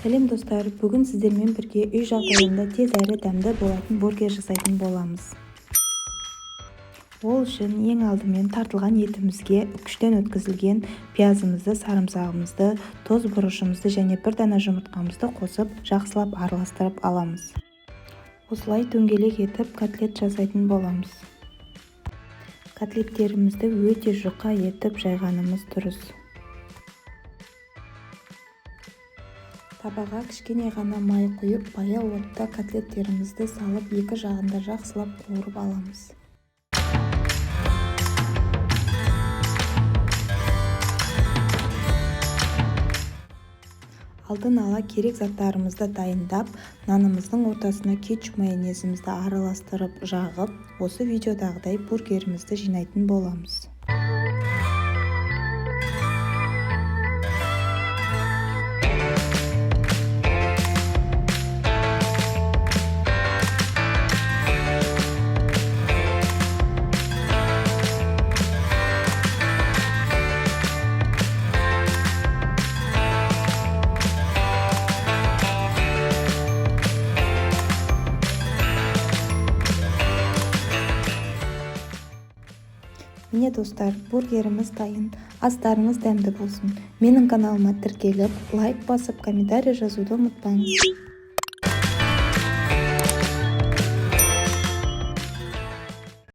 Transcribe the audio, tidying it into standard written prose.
Сәлем достар, бүгін сіздермен бірге үй жағдайында тез әрі дәмді болатын бургер жасайтын боламыз. Ол үшін ең алдымен тартылған етімізге үкіштен өткізілген пиязымызды, сарымсағымызды, тоз бұрышымызды және бір дана жұмыртқамызды қосып, жақсылап араластырып аламыз. Осылай дөңгелек етіп котлет жасайтын боламыз. Котлеттерімізді өте жұқа етіп жайғанымыз дұрыс. Табаға кішкене ғана май құйып, баяу отта котлеттерімізді салып, екі жағында жақсылап қуырып аламыз. Алдын ала керек заттарымызды дайындап, нанымыздың ортасына кетчуп майонезімізді араластырып жағып, осы видеодағыдай бургерімізді жинайтын боламыз. Міне достар, бургеріміз дайын. Астарыңыз дәмді болсын. Менің каналыма тіркеліп, лайк басып, комментарий жазуды ұмытпаңыз.